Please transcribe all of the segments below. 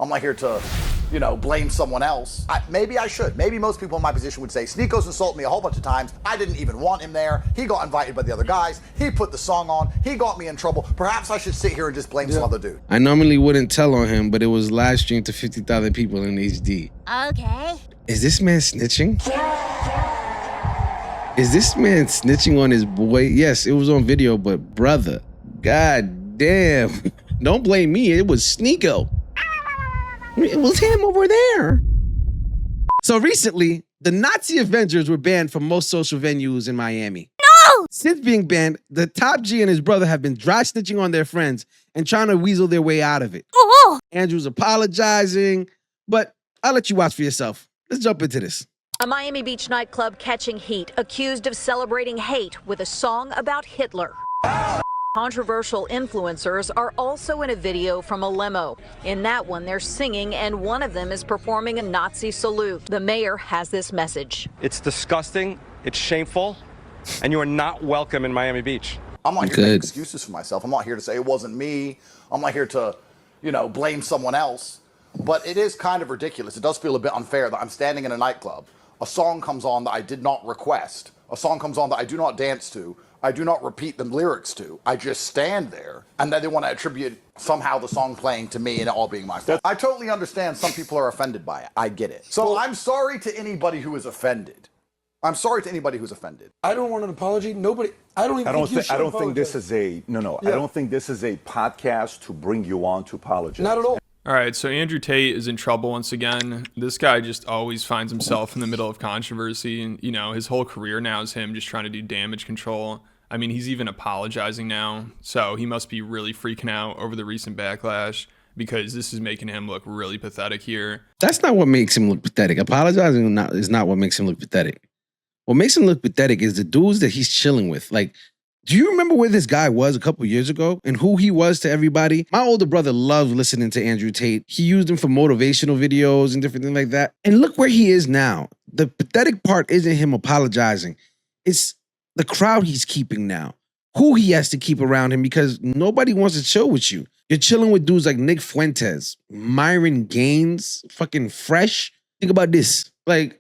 I'm not here to, blame someone else. Maybe I should. Maybe most people in my position would say, Sneako's insulted me a whole bunch of times. I didn't even want him there. He got invited by the other guys. He put the song on. He got me in trouble. Perhaps I should sit here and just blame some other dude. I normally wouldn't tell on him, but it was live streamed to 50,000 people in HD. Okay. Is this man snitching? Is this man snitching on his boy? Yes, it was on video, but brother, god damn. Don't blame me, it was Sneako. It was him over there. So recently, the Nazi Avengers were banned from most social venues in Miami. No! Since being banned, the top G and his brother have been dry snitching on their friends and trying to weasel their way out of it. Oh! Andrew's apologizing, but I'll let you watch for yourself. Let's jump into this. A Miami Beach nightclub catching heat, accused of celebrating hate with a song about Hitler. Controversial influencers are also in a video from a limo. In that one, they're singing, and one of them is performing a Nazi salute. The mayor has this message. It's disgusting, it's shameful, and you are not welcome in Miami Beach. I'm not here to make excuses for myself. I'm not here to say it wasn't me. I'm not here to, blame someone else. But it is kind of ridiculous. It does feel a bit unfair that I'm standing in a nightclub. A song comes on that I did not request. A song comes on that I do not dance to. I do not repeat the lyrics to. I just stand there, and then they want to attribute somehow the song playing to me and it all being my fault. I totally understand some people are offended by it. I get it. So I'm sorry to anybody who is offended. I'm sorry to anybody who's offended. I don't want an apology. Nobody. I don't think this is a I don't think this is a podcast to bring you on to apologize. Not at all. All right, so Andrew Tate is in trouble once again. This guy just always finds himself in the middle of controversy, and his whole career now is him just trying to do damage control. I mean, he's even apologizing now, so he must be really freaking out over the recent backlash because this is making him look really pathetic here. That's not what makes him look pathetic. Apologizing is not what makes him look pathetic. What makes him look pathetic is the dudes that he's chilling with. Like, do you remember where this guy was a couple years ago and who he was to everybody? My older brother loved listening to Andrew Tate. He used him for motivational videos and different things like that. And look where he is now. The pathetic part isn't him apologizing. It's the crowd he's keeping now. Who he has to keep around him because nobody wants to chill with you. You're chilling with dudes like Nick Fuentes, Myron Gaines, fucking Fresh. Think about this. Like,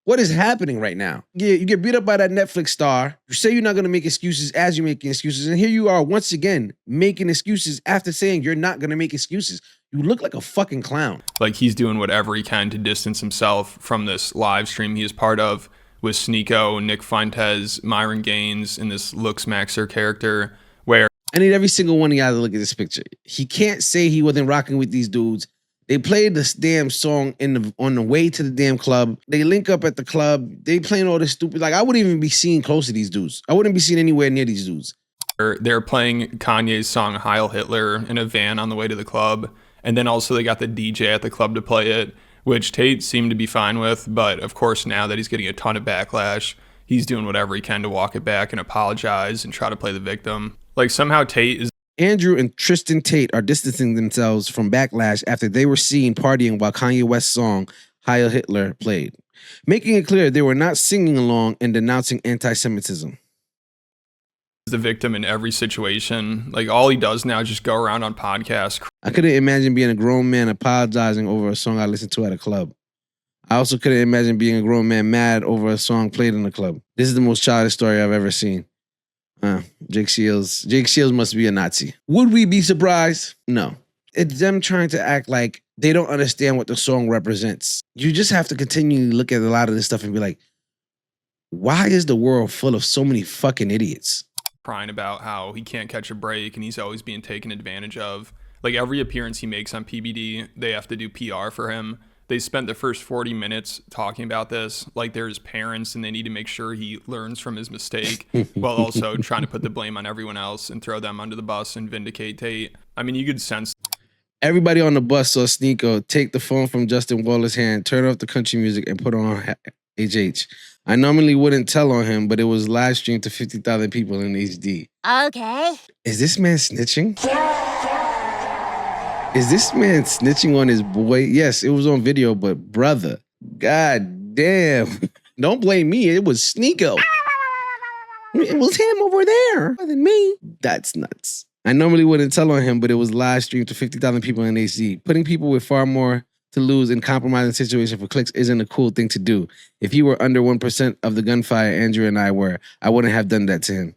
what is happening right now? You get beat up by that Netflix star. You say you're not going to make excuses as you're making excuses. And here you are once again making excuses after saying you're not going to make excuses. You look like a fucking clown. Like he's doing whatever he can to distance himself from this live stream he is part of with Sneako, Nick Fuentes, Myron Gaines, and this Looks Maxer character where I need every single one of y'all to look at this picture. He can't say he wasn't rocking with these dudes. They played this damn song on the way to the damn club. They link up at the club. They playing all this stupid. Like, I wouldn't even be seen close to these dudes. I wouldn't be seen anywhere near these dudes. They're playing Kanye's song Heil Hitler in a van on the way to the club. And then also they got the DJ at the club to play it, which Tate seemed to be fine with. But of course, now that he's getting a ton of backlash, he's doing whatever he can to walk it back and apologize and try to play the victim. Like somehow Tate is... Andrew and Tristan Tate are distancing themselves from backlash after they were seen partying while Kanye West's song Heil Hitler played, making it clear they were not singing along and denouncing anti-Semitism. The victim in every situation. Like all he does now is just go around on podcasts. I couldn't imagine being a grown man apologizing over a song I listened to at a club. I also couldn't imagine being a grown man mad over a song played in the club. This is the most childish story I've ever seen. Jake Shields must be a Nazi. Would we be surprised? No. It's them trying to act like they don't understand what the song represents. You just have to continually look at a lot of this stuff and be like, why is the world full of so many fucking idiots? Crying about how he can't catch a break and he's always being taken advantage of. Like every appearance he makes on PBD, they have to do PR for him. They spent the first 40 minutes talking about this like they're his parents and they need to make sure he learns from his mistake while also trying to put the blame on everyone else and throw them under the bus and vindicate Tate. I mean, you could sense. Everybody on the bus saw Sneako take the phone from Justin Waller's hand, turn off the country music, and put on HH. I normally wouldn't tell on him, but it was live streamed to 50,000 people in HD. Okay. Is this man snitching? Is this man snitching on his boy? Yes, it was on video, but brother, god damn. Don't blame me, it was Sneako. It was him over there, other than me. That's nuts. I normally wouldn't tell on him, but it was live streamed to 50,000 people in AC. Putting people with far more to lose in compromising situation for clicks isn't a cool thing to do. If he were under 1% of the gunfire Andrew and I were, I wouldn't have done that to him.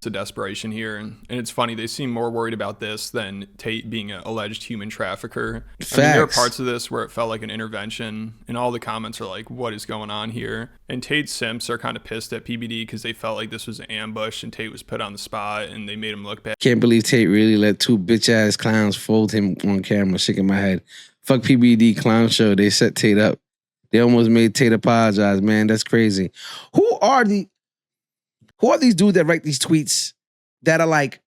To desperation here, and it's funny, they seem more worried about this than Tate being an alleged human trafficker. Facts. I mean, there are parts of this where it felt like an intervention, and all the comments are like, what is going on here? And Tate's simps are kind of pissed at PBD because they felt like this was an ambush and Tate was put on the spot and they made him look bad. Can't believe Tate really let two bitch-ass clowns fold him on camera, shaking my head. Fuck PBD clown show, they set Tate up. They almost made Tate apologize, man. That's crazy. Who are these dudes that write these tweets that are like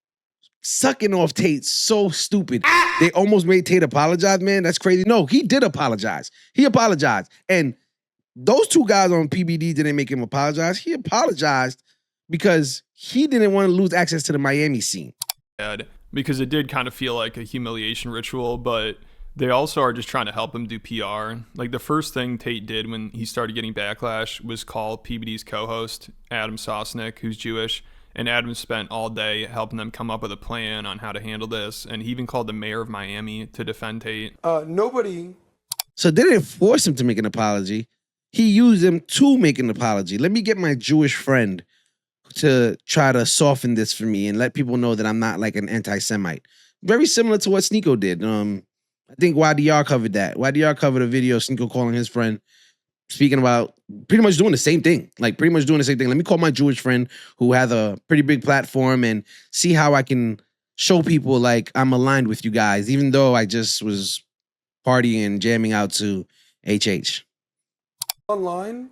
sucking off Tate so stupid? They almost made Tate apologize, man. That's crazy. No, he did apologize. He apologized. And those two guys on PBD didn't make him apologize. He apologized because he didn't want to lose access to the Miami scene. Because it did kind of feel like a humiliation ritual, but they also are just trying to help him do PR. Like the first thing Tate did when he started getting backlash was call PBD's co-host, Adam Sosnick, who's Jewish. And Adam spent all day helping them come up with a plan on how to handle this. And he even called the mayor of Miami to defend Tate. So they didn't force him to make an apology. He used them to make an apology. Let me get my Jewish friend to try to soften this for me and let people know that I'm not like an anti-Semite. Very similar to what Sneako did. I think YDR covered that. YDR covered a video, Sneako calling his friend, speaking about pretty much doing the same thing. Like pretty much doing the same thing. Let me call my Jewish friend who has a pretty big platform and see how I can show people like I'm aligned with you guys, even though I just was partying and jamming out to HH. Online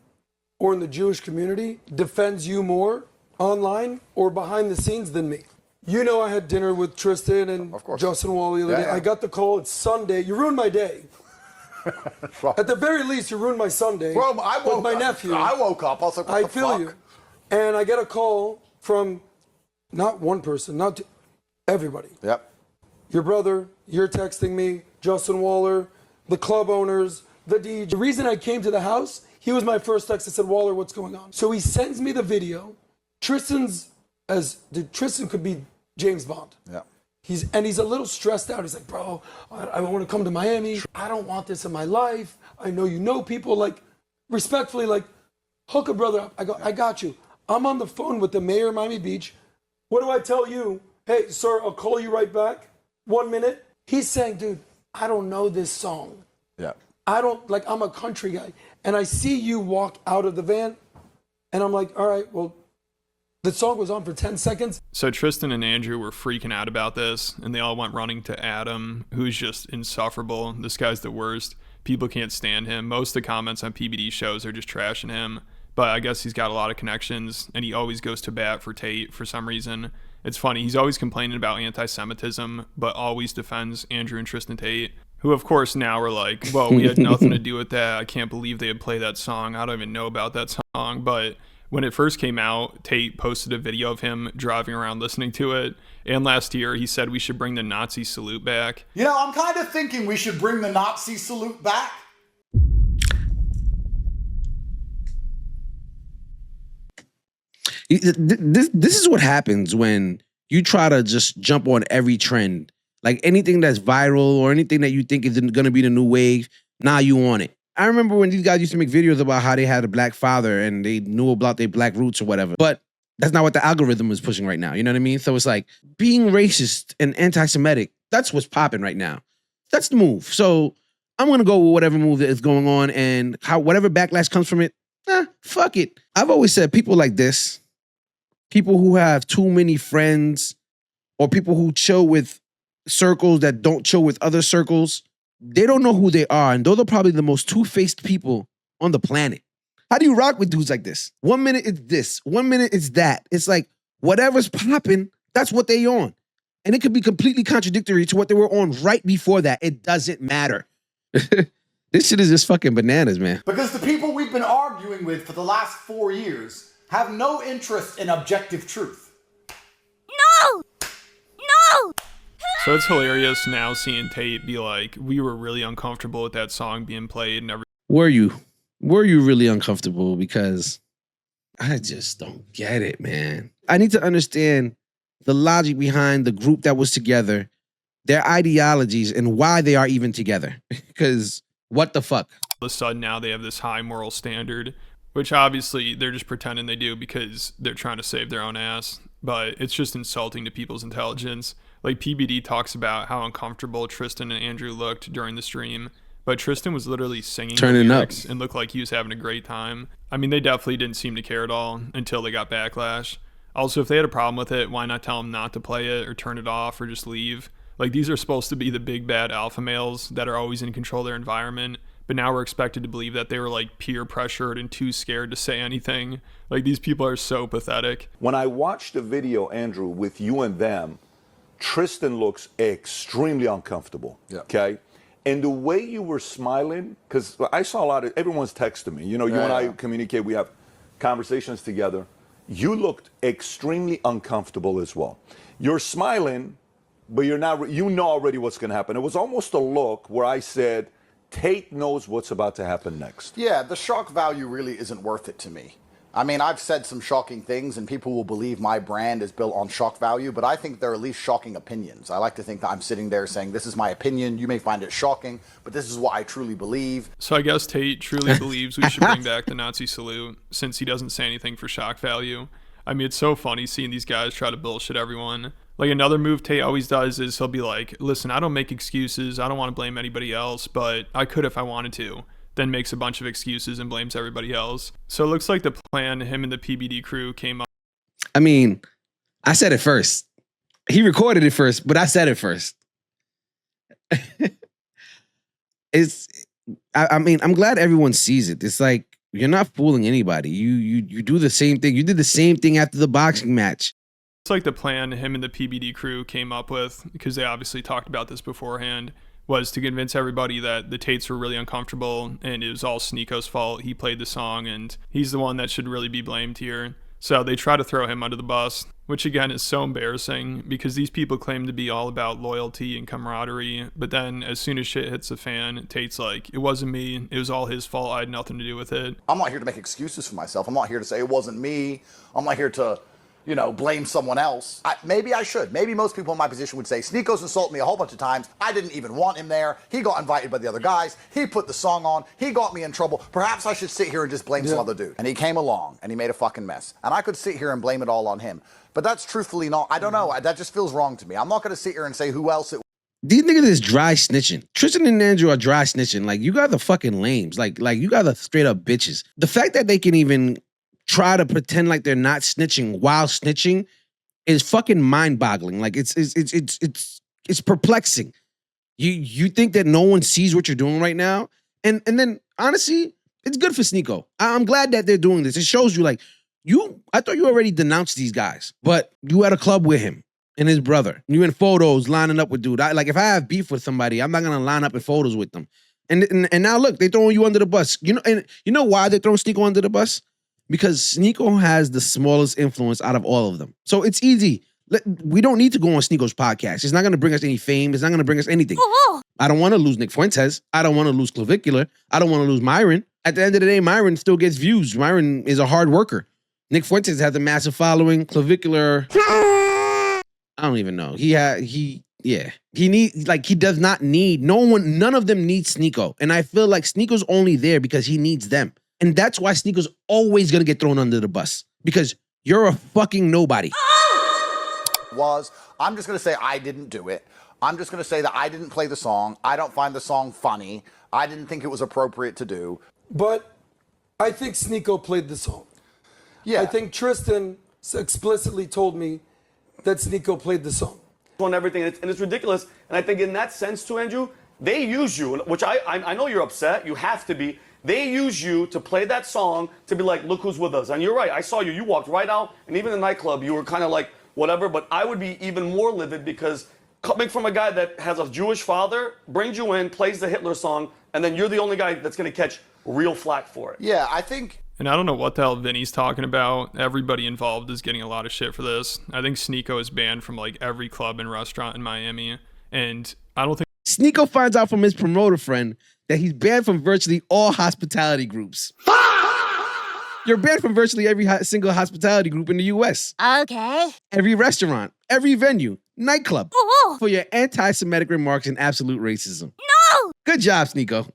or in the Jewish community defends you more online or behind the scenes than me. You know, I had dinner with Tristan and Justin Wall the other day. I got the call. It's Sunday. You ruined my day. At the very least, you ruined my Sunday. Bro, I woke with my nephew. I woke up. I was like, what the feel fuck? you. And I get a call from not one person, not two, everybody. Yep. Your brother, you're texting me, Justin Waller, the club owners, the DJ. The reason I came to the house, he was my first text. I said, Waller, what's going on? So he sends me the video. Tristan could be James Bond. Yeah. He's a little stressed out. He's like, bro, I want to come to Miami. I don't want this in my life. I know you know people. Like, respectfully, like, hook a brother up. I got you. I'm on the phone with the mayor of Miami Beach. What do I tell you? Hey, sir, I'll call you right back. 1 minute. He's saying, dude, I don't know this song. Yeah. I'm a country guy. And I see you walk out of the van, and I'm like, all right, well, the song was on for 10 seconds. So Tristan and Andrew were freaking out about this, and they all went running to Adam, who's just insufferable. This guy's the worst. People can't stand him. Most of the comments on PBD shows are just trashing him. But I guess he's got a lot of connections, and he always goes to bat for Tate for some reason. It's funny. He's always complaining about anti-Semitism, but always defends Andrew and Tristan Tate, who of course now are like, well, we had nothing to do with that. I can't believe they had played that song. I don't even know about that song. But when it first came out, Tate posted a video of him driving around listening to it. And last year, he said we should bring the Nazi salute back. You know, I'm kind of thinking we should bring the Nazi salute back. This is what happens when you try to just jump on every trend. Like anything that's viral or anything that you think is going to be the new wave, now you on it. I remember when these guys used to make videos about how they had a black father and they knew about their black roots or whatever. But that's not what the algorithm is pushing right now. You know what I mean? So it's like being racist and anti-Semitic, that's what's popping right now. That's the move. So I'm going to go with whatever move that is going on, and whatever backlash comes from it, fuck it. I've always said people like this, people who have too many friends or people who chill with circles that don't chill with other circles, they don't know who they are. And those are probably the most two-faced people on the planet. How do you rock with dudes like this? 1 minute it's this, 1 minute it's that. It's like whatever's popping, that's what they on. And it could be completely contradictory to what they were on right before that. It doesn't matter. This shit is just fucking bananas, man. Because the people we've been arguing with for the last 4 years have no interest in objective truth. No! No! So it's hilarious now seeing Tate be like, we were really uncomfortable with that song being played and everything. Were you really uncomfortable? Because I just don't get it, man. I need to understand the logic behind the group that was together, their ideologies, and why they are even together. Because what the fuck? All of a sudden now they have this high moral standard, which obviously they're just pretending they do because they're trying to save their own ass. But it's just insulting to people's intelligence. Like PBD talks about how uncomfortable Tristan and Andrew looked during the stream, but Tristan was literally singing Turning the up lyrics and looked like he was having a great time. I mean, they definitely didn't seem to care at all until they got backlash. Also, if they had a problem with it, why not tell them not to play it or turn it off or just leave? Like, these are supposed to be the big bad alpha males that are always in control of their environment, but now we're expected to believe that they were like peer pressured and too scared to say anything. Like, these people are so pathetic. When I watched the video, Andrew, with you and them, Tristan looks extremely uncomfortable. Yeah. Okay? And the way you were smiling, because I saw a lot of, everyone's texting me. You know, you and I communicate, we have conversations together. You looked extremely uncomfortable as well. You're smiling, but you're not, you know already what's going to happen. It was almost a look where I said, Tate knows what's about to happen next. Yeah, the shock value really isn't worth it to me. I mean, I've said some shocking things, and people will believe my brand is built on shock value, but I think they're at least shocking opinions. I like to think that I'm sitting there saying, this is my opinion. You may find it shocking, but this is what I truly believe. So I guess Tate truly believes we should bring back the Nazi salute, since he doesn't say anything for shock value. I mean, it's so funny seeing these guys try to bullshit everyone. Like, another move Tate always does is he'll be like, listen, I don't make excuses. I don't want to blame anybody else, but I could if I wanted to. Then makes a bunch of excuses and blames everybody else. So it looks like the plan him and the PBD crew came up. I mean, I said it first. He recorded it first, but I said it first. I mean, I'm glad everyone sees it. It's like, you're not fooling anybody. You do the same thing. You did the same thing after the boxing match. It's like the plan him and the PBD crew came up with, because they obviously talked about this beforehand, was to convince everybody that the Tates were really uncomfortable and it was all Sneako's fault. He played the song and he's the one that should really be blamed here. So they try to throw him under the bus, which again is so embarrassing because these people claim to be all about loyalty and camaraderie. But then as soon as shit hits the fan, Tate's like, it wasn't me. It was all his fault. I had nothing to do with it. I'm not here to make excuses for myself. I'm not here to say it wasn't me. I'm not here to, you know, blame someone else. Maybe I should. Maybe most people in my position would say, Sneako's insulted me a whole bunch of times. I didn't even want him there. He got invited by the other guys. He put the song on. He got me in trouble. Perhaps I should sit here and just blame some other dude. And he came along and he made a fucking mess. And I could sit here and blame it all on him. But that's truthfully not, I don't know. That just feels wrong to me. I'm not going to sit here and say who else it was. These niggas is dry snitching. Tristan and Andrew are dry snitching. Like, you got the fucking lames. Like you got the straight up bitches. The fact that they can even try to pretend like they're not snitching while snitching is fucking mind-boggling. Like, it's perplexing. You think that no one sees what you're doing right now, and then honestly, it's good for Sneako. I'm glad that they're doing this. It shows you, like, I thought you already denounced these guys, but you at a club with him and his brother. You in photos lining up with dude. Like, if I have beef with somebody, I'm not gonna line up in photos with them. And now look, they're throwing you under the bus. You know why they're throwing Sneako under the bus? Because Sneako has the smallest influence out of all of them. So it's easy. We don't need to go on Sneako's podcast. It's not going to bring us any fame. It's not going to bring us anything. I don't want to lose Nick Fuentes. I don't want to lose Clavicular. I don't want to lose Myron. At the end of the day, Myron still gets views. Myron is a hard worker. Nick Fuentes has a massive following. Clavicular, I don't even know. He does not need, none of them need Sneako. And I feel like Sneako's only there because he needs them. And that's why Sneako's always going to get thrown under the bus. Because you're a fucking nobody. I'm just going to say I didn't do it. I'm just going to say that I didn't play the song. I don't find the song funny. I didn't think it was appropriate to do. But I think Sneako played the song. Yeah. I think Tristan explicitly told me that Sneako played the song. On everything, and it's ridiculous. And I think in that sense too, Andrew, they use you, which I know you're upset. You have to be. They use you to play that song to be like, look who's with us. And you're right. I saw you. You walked right out. And even in the nightclub, you were kind of like, whatever. But I would be even more livid because coming from a guy that has a Jewish father, brings you in, plays the Hitler song, and then you're the only guy that's going to catch real flack for it. Yeah, I think... And I don't know what the hell Vinny's talking about. Everybody involved is getting a lot of shit for this. I think Sneako is banned from like every club and restaurant in Miami. And I don't think... Sneako finds out from his promoter friend that he's banned from virtually all hospitality groups. You're banned from virtually every single hospitality group in the U.S. Okay. Every restaurant, every venue, nightclub, Oh. for your anti-Semitic remarks and absolute racism. No. Good job, Sneako.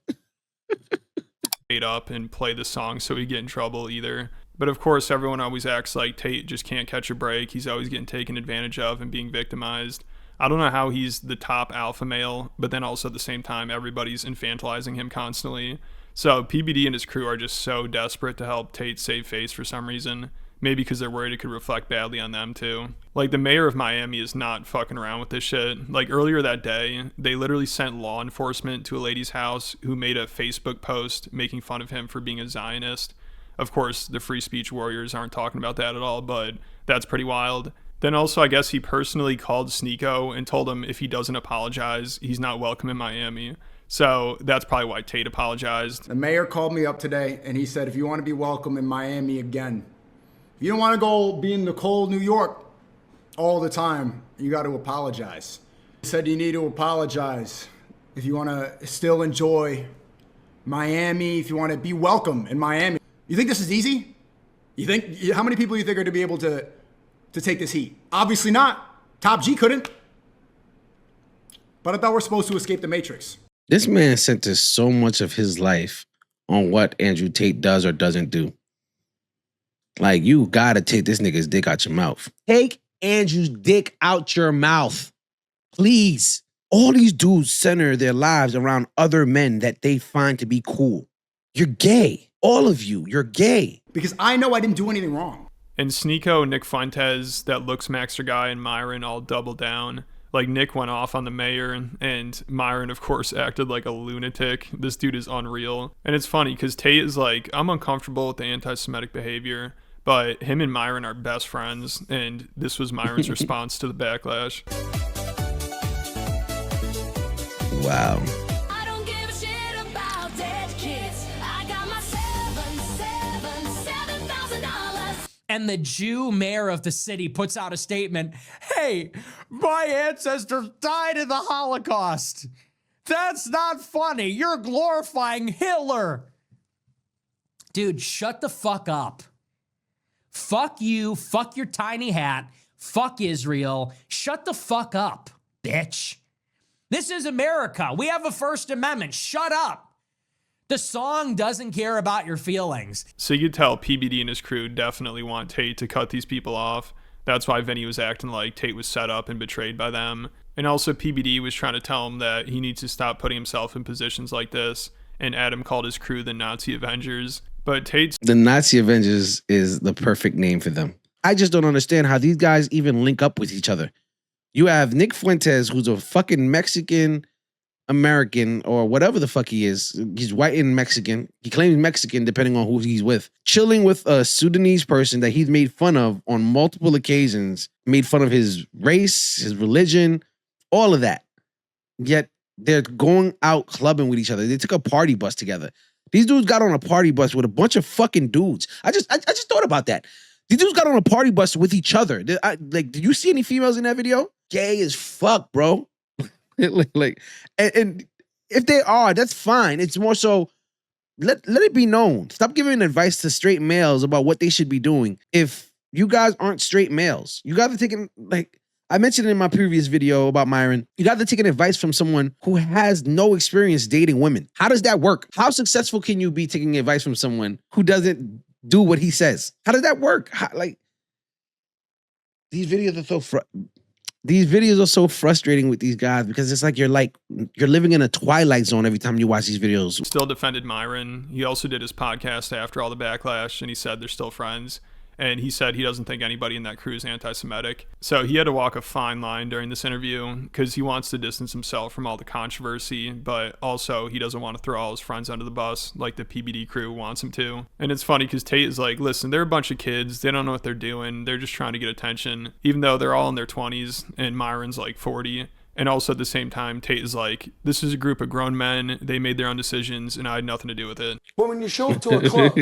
Tate up and play the song so he'd get in trouble either. But of course, everyone always acts like Tate just can't catch a break. He's always getting taken advantage of and being victimized. I don't know how he's the top alpha male, but then also at the same time, everybody's infantilizing him constantly. So PBD and his crew are just so desperate to help Tate save face for some reason. Maybe because they're worried it could reflect badly on them too. Like, the mayor of Miami is not fucking around with this shit. Like, earlier that day, they literally sent law enforcement to a lady's house who made a Facebook post making fun of him for being a Zionist. Of course, the free speech warriors aren't talking about that at all, but that's pretty wild. Then also, I guess he personally called Sneako and told him if he doesn't apologize, he's not welcome in Miami. So that's probably why Tate apologized. The mayor called me up today and he said, if you want to be welcome in Miami again, if you don't want to go be in the cold New York all the time, you got to apologize. He said you need to apologize if you want to still enjoy Miami, if you want to be welcome in Miami. You think this is easy? You think, how many people you think are to be able to take this heat? Obviously not. Top G couldn't. But I thought we're supposed to escape the Matrix. This man centers so much of his life on what Andrew Tate does or doesn't do. Like, you gotta take this nigga's dick out your mouth. Take Andrew's dick out your mouth. Please. All these dudes center their lives around other men that they find to be cool. You're gay. All of you, you're gay. Because I know I didn't do anything wrong. And Sneako, Nick Fuentes, that Looks Maxer guy, and Myron all doubled down. Like, Nick went off on the mayor, and Myron, of course, acted like a lunatic. This dude is unreal. And it's funny, because Tate is like, I'm uncomfortable with the anti-Semitic behavior, but him and Myron are best friends, and this was Myron's response to the backlash. Wow. I don't give a shit about dead kids. I got my $7,000. And the Jew mayor of the city puts out a statement, hey, my ancestors died in the Holocaust. That's not funny. You're glorifying Hitler. Dude, shut the fuck up. Fuck you. Fuck your tiny hat. Fuck Israel. Shut the fuck up, bitch. This is America. We have a First Amendment. Shut up. The song doesn't care about your feelings. So you could tell PBD and his crew definitely want Tate to cut these people off. That's why Vinny was acting like Tate was set up and betrayed by them. And also PBD was trying to tell him that he needs to stop putting himself in positions like this. And Adam called his crew the Nazi Avengers. But Tate's... The Nazi Avengers is the perfect name for them. I just don't understand how these guys even link up with each other. You have Nick Fuentes, who's a fucking Mexican American or whatever the fuck he is. He's white and Mexican. He claims Mexican depending on who he's with. Chilling with a Sudanese person that he's made fun of on multiple occasions. Made fun of his race, his religion, all of that. Yet they're going out clubbing with each other. They took a party bus together. These dudes got on a party bus with a bunch of fucking dudes. I just thought about that. These dudes got on a party bus with each other. Did you see any females in that video? Gay as fuck, bro. And if they are, that's fine. It's more so, let it be known. Stop giving advice to straight males about what they should be doing. If you guys aren't straight males, you got to take like I mentioned in my previous video about Myron, you got to take advice from someone who has no experience dating women. How does that work? How successful can you be taking advice from someone who doesn't do what he says? How does that work? These videos are so frustrating with these guys because it's like you're living in a twilight zone every time you watch these videos. Still defended Myron. He also did his podcast after all the backlash, and he said they're still friends. And he said he doesn't think anybody in that crew is anti-Semitic. So he had to walk a fine line during this interview because he wants to distance himself from all the controversy, but also he doesn't want to throw all his friends under the bus like the PBD crew wants him to. And it's funny because Tate is like, listen, they're a bunch of kids. They don't know what they're doing. They're just trying to get attention, even though they're all in their 20s and Myron's like 40. And also at the same time, Tate is like, this is a group of grown men. They made their own decisions and I had nothing to do with it. But when you show up to a club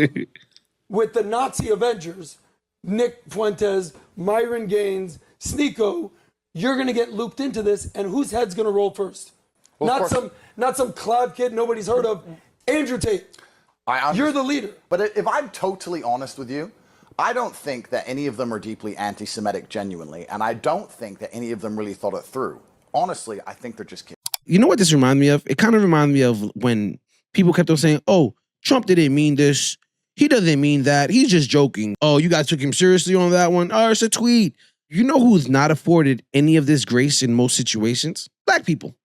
with the Nazi Avengers, Nick Fuentes, Myron Gaines, Sneako, you're going to get looped into this, and whose head's going to roll first? Well, not some cloud kid nobody's heard of, Andrew Tate. You're the leader. But if I'm totally honest with you, I don't think that any of them are deeply anti-Semitic genuinely, and I don't think that any of them really thought it through. Honestly, I think they're just kidding. You know what this reminds me of? It kind of reminds me of when people kept on saying, oh, Trump didn't mean this. He doesn't mean that. He's just joking. Oh, you guys took him seriously on that one? Oh, it's a tweet. You know who's not afforded any of this grace in most situations? Black people.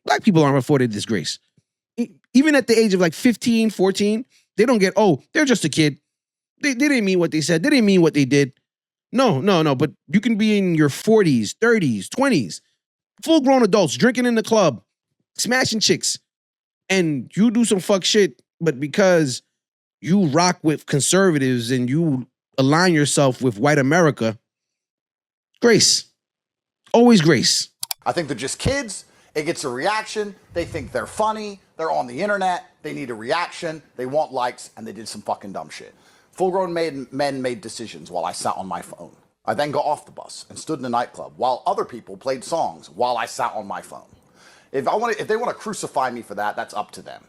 Black people aren't afforded this grace. Even at the age of like 15, 14, they don't get, oh, they're just a kid. They didn't mean what they said. They didn't mean what they did. No. But you can be in your 40s, 30s, 20s, full-grown adults drinking in the club, smashing chicks, and you do some fuck shit, but because you rock with conservatives and you align yourself with white America, grace. Always grace. I think they're just kids. It gets a reaction. They think they're funny. They're on the internet. They need a reaction. They want likes, and they did some fucking dumb shit. Full-grown men made decisions while I sat on my phone. I then got off the bus and stood in a nightclub while other people played songs while I sat on my phone. If they want to crucify me for that, that's up to them.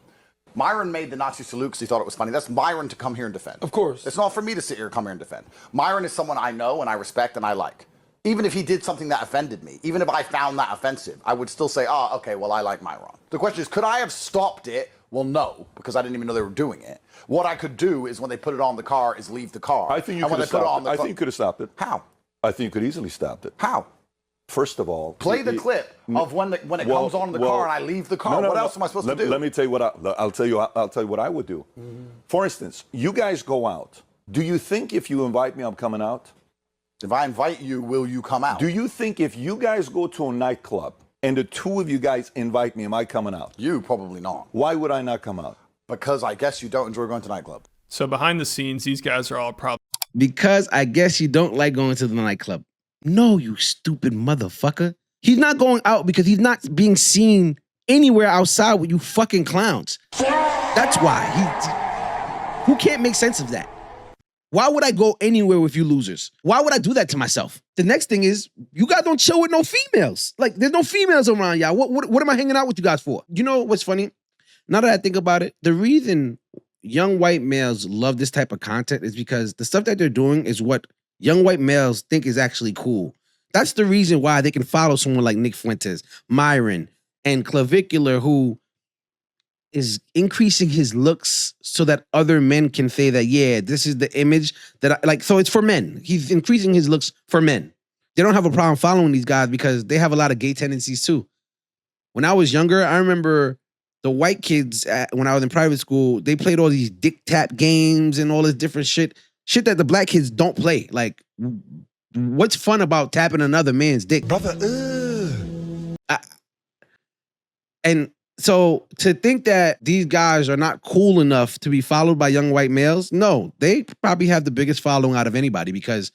Myron made the Nazi salute because he thought it was funny. That's Myron to come here and defend. Of course. It's not for me to sit here and come here and defend. Myron is someone I know and I respect and I like. Even if he did something that offended me, even if I found that offensive, I would still say, oh, okay, well, I like Myron. The question is, could I have stopped it? Well, no, because I didn't even know they were doing it. What I could do is when they put it on the car is leave the car. I think you could have stopped it. I think you could have stopped it. How? I think you could easily stopped it. How? First of all, play the clip of when it comes on the car and I leave the car. What else am I supposed to do? Let me tell you what I'll tell you what I would do. Mm-hmm. For instance, you guys go out. Do you think if you invite me, I'm coming out? If I invite you, will you come out? Do you think if you guys go to a nightclub and the two of you guys invite me, am I coming out? You probably not. Why would I not come out? Because I guess you don't enjoy going to nightclub. So behind the scenes, these guys are all probably... Because I guess you don't like going to the nightclub. No, you stupid motherfucker. He's not going out because he's not being seen anywhere outside with you fucking clowns. That's why. Who can't make sense of that? Why would I go anywhere with you losers? Why would I do that to myself? The next thing is, you guys don't chill with no females. Like, there's no females around y'all. What am I hanging out with you guys for? You know what's funny? Now that I think about it, the reason young white males love this type of content is because the stuff that they're doing is what young white males think is actually cool. That's the reason why they can follow someone like Nick Fuentes, Myron, and Clavicular, who is increasing his looks so that other men can say that, yeah, this is the image that I like. So it's for men. He's increasing his looks for men. They don't have a problem following these guys because they have a lot of gay tendencies too. When I was younger, I remember the white kids when I was in private school, they played all these dick tap games and all this different shit that the black kids don't play. Like, what's fun about tapping another man's dick? Brother, and so to think that these guys are not cool enough to be followed by young white males, no, they probably have the biggest following out of anybody because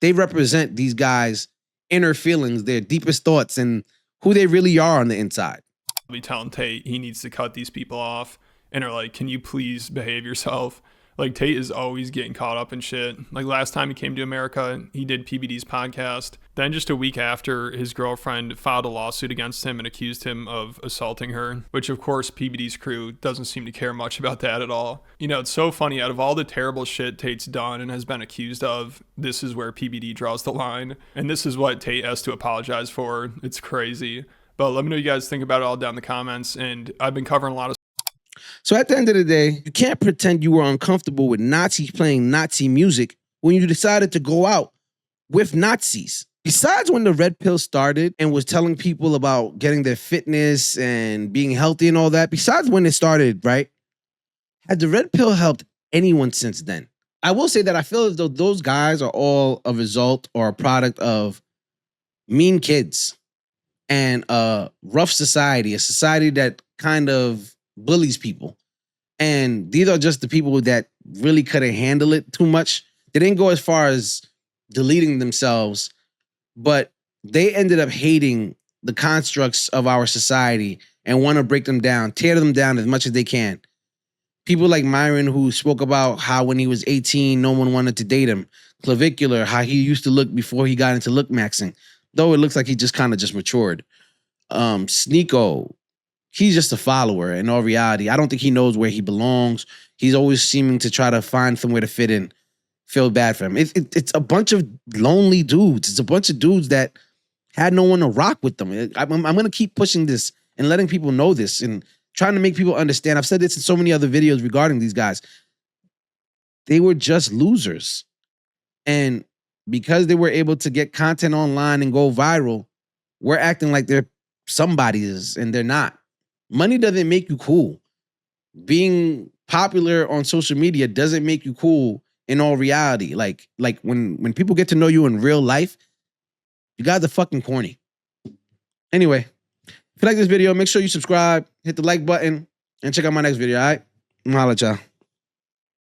they represent these guys' inner feelings, their deepest thoughts, and who they really are on the inside. Be telling Tate he needs to cut these people off and are like, can you please behave yourself? Like, Tate is always getting caught up in shit. Like, last time he came to America, he did PBD's podcast. Then just a week after, his girlfriend filed a lawsuit against him and accused him of assaulting her, which of course PBD's crew doesn't seem to care much about that at all. You know, it's so funny. Out of all the terrible shit Tate's done and has been accused of, this is where PBD draws the line. And this is what Tate has to apologize for. It's crazy. But let me know what you guys think about it all down in the comments. And I've been covering a lot of... So at the end of the day, you can't pretend you were uncomfortable with Nazis playing Nazi music when you decided to go out with Nazis. Besides when the Red Pill started and was telling people about getting their fitness and being healthy and all that, besides when it started, right? Has the Red Pill helped anyone since then? I will say that I feel as though those guys are all a result or a product of mean kids and a rough society, a society that kind of bullies people. And these are just the people that really couldn't handle it too much. They didn't go as far as deleting themselves, but they ended up hating the constructs of our society and want to break them down, tear them down as much as they can. People like Myron, who spoke about how when he was 18, no one wanted to date him. Clavicular, how he used to look before he got into look maxing, though it looks like he just kind of just matured. Sneako, he's just a follower. In all reality, I don't think he knows where he belongs. He's always seeming to try to find somewhere to fit in. Feel bad for him. It's a bunch of lonely dudes. It's a bunch of dudes that had no one to rock with them. I'm going to keep pushing this and letting people know this and trying to make people understand. I've said this in so many other videos regarding these guys. They were just losers. And because they were able to get content online and go viral, we're acting like they're somebody's and they're not. Money doesn't make you cool. Being popular on social media doesn't make you cool in all reality. Like when people get to know you in real life, you guys are fucking corny. Anyway, if you like this video, make sure you subscribe, hit the like button, and check out my next video, all right? I'm gonna holla at y'all.